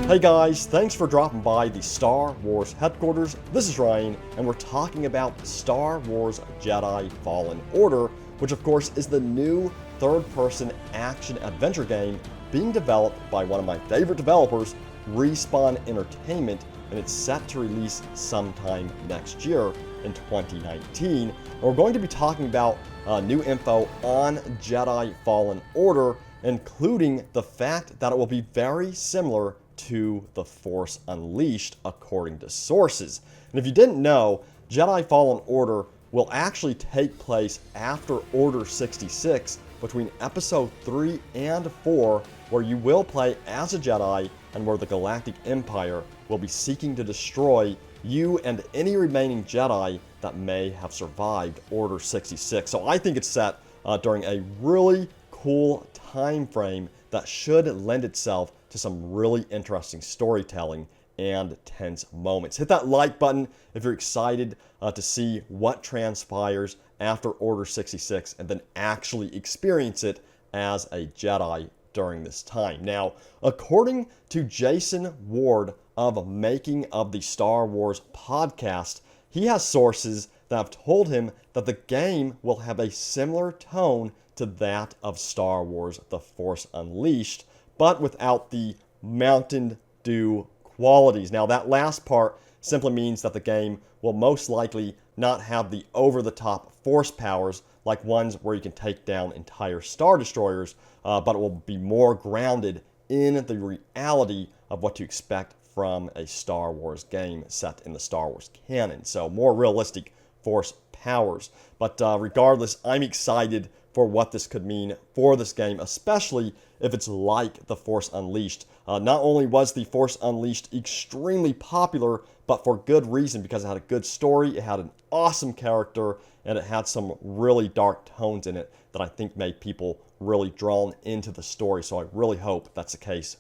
Hey guys, thanks for dropping by the Star Wars headquarters. This is Ryan, and we're talking about Star Wars Jedi Fallen Order, which of course is the new third-person action-adventure game being developed by one of my favorite developers, Respawn Entertainment, and it's set to release sometime next year in 2019. And we're going to be talking about new info on Jedi Fallen Order, including the fact that it will be very similar to The Force Unleashed, according to sources. And if you didn't know, Jedi Fallen Order will actually take place after Order 66 between Episode 3 and 4, where you will play as a Jedi and where the Galactic Empire will be seeking to destroy you and any remaining Jedi that may have survived Order 66. So I think it's set during a really cool time frame that should lend itself to some really interesting storytelling and tense moments. Hit that like button if you're excited to see what transpires after Order 66 and then actually experience it as a Jedi during this time. Now, according to Jason Ward of Making of the Star Wars podcast, he has sources that have told him that the game will have a similar tone to that of Star Wars The Force Unleashed, but without the Mountain Dew qualities. Now, that last part simply means that the game will most likely not have the over-the-top force powers like ones where you can take down entire Star Destroyers, but it will be more grounded in the reality of what to expect from a Star Wars game set in the Star Wars canon. So more realistic force powers. But regardless, I'm excited for what this could mean for this game, especially if it's like The Force Unleashed. Not only was The Force Unleashed extremely popular, but for good reason, because it had a good story, it had an awesome character, and it had some really dark tones in it that I think made people really drawn into the story. So I really hope that's the case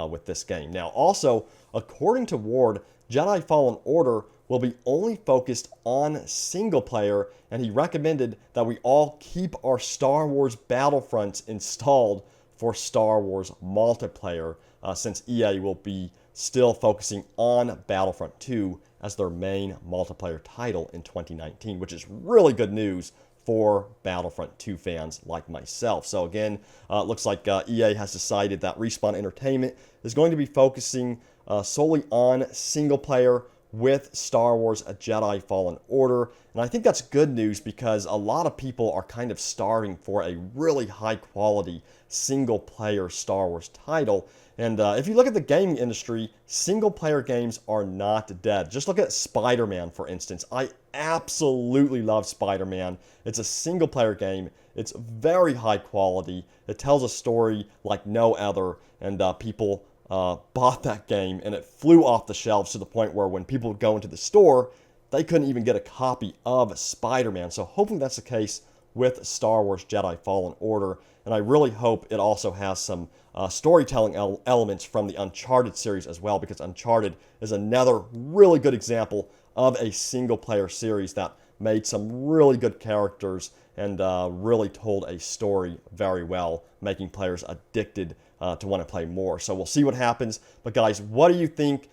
with this game. Now, also, according to Ward, Jedi Fallen Order will be only focused on single player, and he recommended that we all keep our Star Wars Battlefronts installed for Star Wars multiplayer, since EA will be still focusing on Battlefront 2 as their main multiplayer title in 2019, which is really good news for Battlefront 2 fans like myself. So again, it looks like EA has decided that Respawn Entertainment is going to be focusing solely on single player with Star Wars Jedi Fallen Order. And I think that's good news because a lot of people are kind of starving for a really high quality single player Star Wars title. And if you look at the gaming industry, single player games are not dead. Just look at Spider-Man, for instance. I absolutely love Spider-Man. It's a single player game. It's very high quality. It tells a story like no other, and people bought that game, and it flew off the shelves to the point where when people would go into the store, they couldn't even get a copy of Spider-Man. So hopefully that's the case with Star Wars Jedi Fallen Order, and I really hope it also has some storytelling elements from the Uncharted series as well, because Uncharted is another really good example of a single-player series that made some really good characters and really told a story very well, making players addicted to want to play more. So we'll see what happens. But guys, what do you think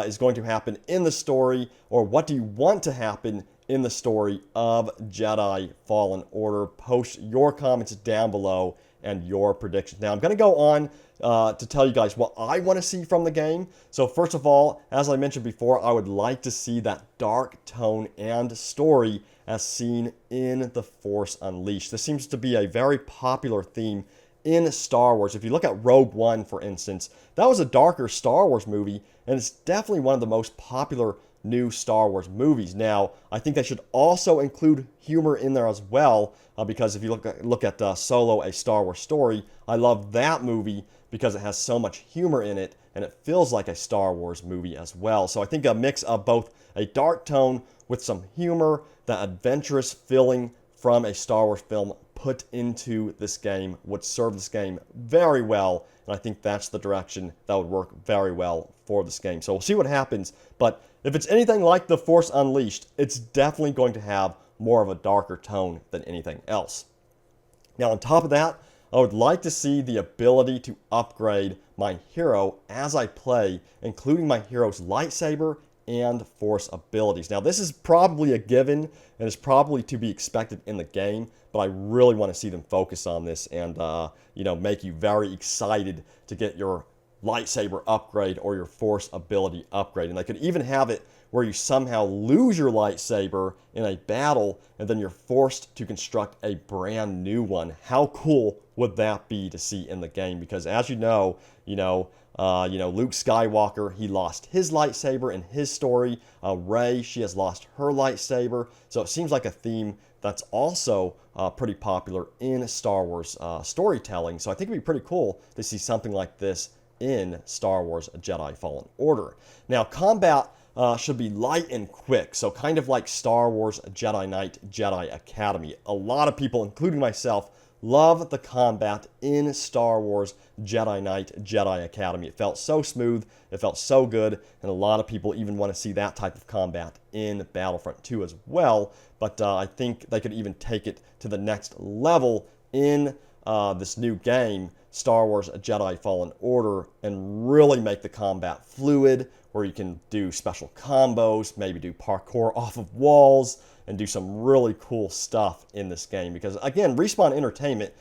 is going to happen in the story, or what do you want to happen in the story of Jedi Fallen Order? Post your comments down below and your predictions. Now, I'm going to go on to tell you guys what I want to see from the game. So first of all, as I mentioned before, I would like to see that dark tone and story as seen in The Force Unleashed. This seems to be a very popular theme in Star Wars. If you look at Rogue One, for instance, that was a darker Star Wars movie, and it's definitely one of the most popular new Star Wars movies. Now, I think they should also include humor in there as well, because if you look at Solo, A Star Wars Story, I love that movie because it has so much humor in it, and it feels like a Star Wars movie as well. So I think a mix of both a dark tone with some humor, that adventurous feeling from a Star Wars film put into this game would serve this game very well, and I think that's the direction that would work very well for this game. So we'll see what happens, but if it's anything like The Force Unleashed, it's definitely going to have more of a darker tone than anything else. Now, on top of that, I would like to see the ability to upgrade my hero as I play, including my hero's lightsaber and force abilities. Now, this is probably a given and is probably to be expected in the game, but I really want to see them focus on this and, make you very excited to get your lightsaber upgrade or your force ability upgrade. And they could even have it where you somehow lose your lightsaber in a battle and then you're forced to construct a brand new one. How cool would that be to see in the game? Because as you know, Luke Skywalker, he lost his lightsaber in his story. Rey, she has lost her lightsaber. So it seems like a theme that's also pretty popular in Star Wars storytelling. So I think it'd be pretty cool to see something like this in Star Wars Jedi Fallen Order. Now, combat should be light and quick, so kind of like Star Wars Jedi Knight Jedi Academy. A lot of people, including myself, love the combat in Star Wars Jedi Knight Jedi Academy. It felt so smooth, it felt so good, and a lot of people even want to see that type of combat in Battlefront 2 as well. But I think they could even take it to the next level in this new game, Star Wars Jedi Fallen Order, and really make the combat fluid, where you can do special combos, maybe do parkour off of walls, and do some really cool stuff in this game. Because again, Respawn Entertainment,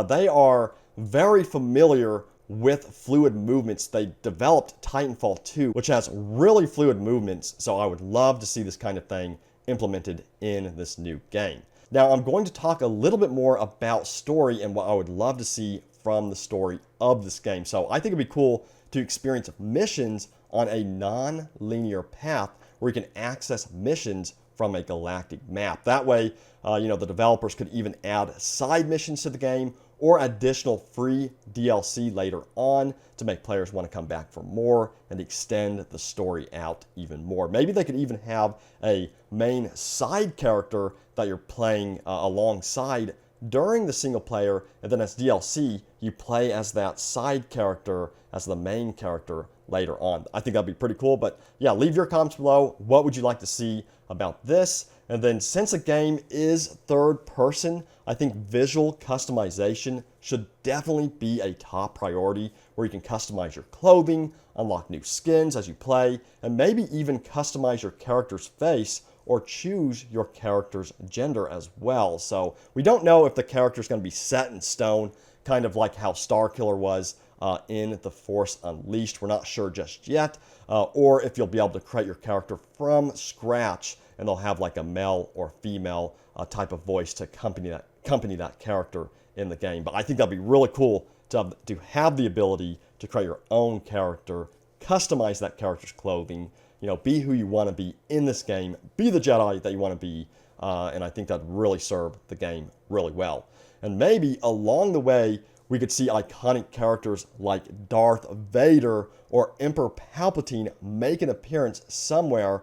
they are very familiar with fluid movements. They developed Titanfall 2, which has really fluid movements, so I would love to see this kind of thing implemented in this new game. Now, I'm going to talk a little bit more about story and what I would love to see from the story of this game. So I think it'd be cool to experience missions on a non-linear path where you can access missions from a galactic map. That way, the developers could even add side missions to the game or additional free DLC later on to make players want to come back for more and extend the story out even more. Maybe they could even have a main side character that you're playing alongside during the single player, and then as DLC, you play as that side character, as the main character later on. I think that'd be pretty cool, but yeah, leave your comments below. What would you like to see about this? And then since the game is third person, I think visual customization should definitely be a top priority, where you can customize your clothing, unlock new skins as you play, and maybe even customize your character's face or choose your character's gender as well. So we don't know if the character is going to be set in stone, kind of like how Starkiller was in The Force Unleashed. We're not sure just yet, or if you'll be able to create your character from scratch and they'll have like a male or female type of voice to accompany that character in the game. But I think that'd be really cool to have the ability to create your own character, customize that character's clothing, be who you want to be in this game, be the Jedi that you want to be, and I think that'd really serve the game really well. And maybe along the way, we could see iconic characters like Darth Vader or Emperor Palpatine make an appearance somewhere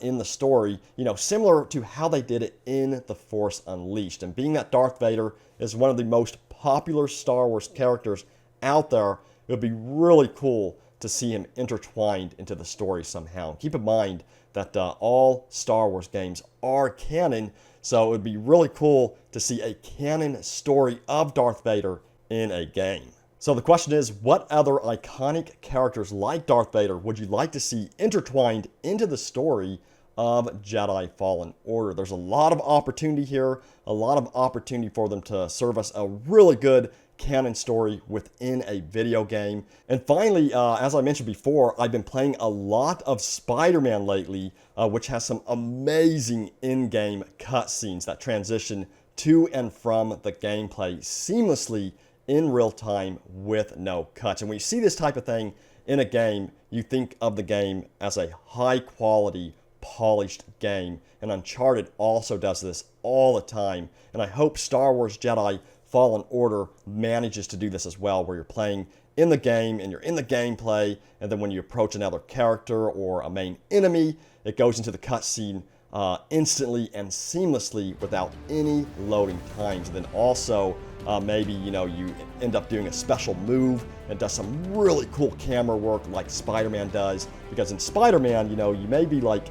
in the story, similar to how they did it in The Force Unleashed. And being that Darth Vader is one of the most popular Star Wars characters out there, it would be really cool to see him intertwined into the story somehow. Keep in mind that all Star Wars games are canon, so it would be really cool to see a canon story of Darth Vader in a game. So the question is, what other iconic characters like Darth Vader would you like to see intertwined into the story of Jedi Fallen Order? There's a lot of opportunity here, a lot of opportunity for them to serve us a really good canon story within a video game. And finally, as I mentioned before, I've been playing a lot of Spider-Man lately, which has some amazing in-game cutscenes that transition to and from the gameplay seamlessly in real time with no cuts. And when you see this type of thing in a game, you think of the game as a high quality, polished game. And Uncharted also does this all the time. And I hope Star Wars Jedi Fallen Order manages to do this as well, where you're playing in the game and you're in the gameplay, and then when you approach another character or a main enemy, it goes into the cutscene instantly and seamlessly without any loading times. And then also maybe you end up doing a special move and does some really cool camera work like Spider-Man does, because in Spider-Man you may be like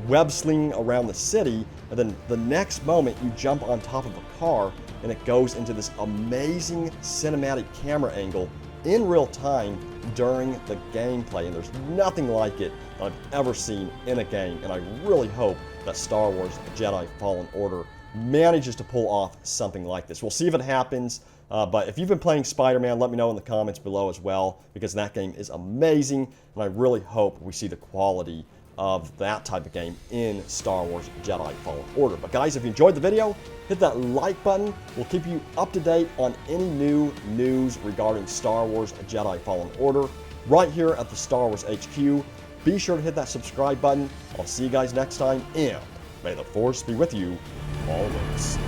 web slinging around the city, and then the next moment you jump on top of a car and it goes into this amazing cinematic camera angle in real time during the gameplay, and there's nothing like it that I've ever seen in a game, and I really hope that Star Wars Jedi Fallen Order manages to pull off something like this. We'll see if it happens, but if you've been playing Spider-Man, let me know in the comments below as well, because that game is amazing, and I really hope we see the quality of that type of game in Star Wars Jedi Fallen Order. But guys, if you enjoyed the video, hit that like button. We'll keep you up to date on any new news regarding Star Wars Jedi Fallen Order right here at the Star Wars HQ. Be sure to hit that subscribe button. I'll see you guys next time, and may the Force be with you always.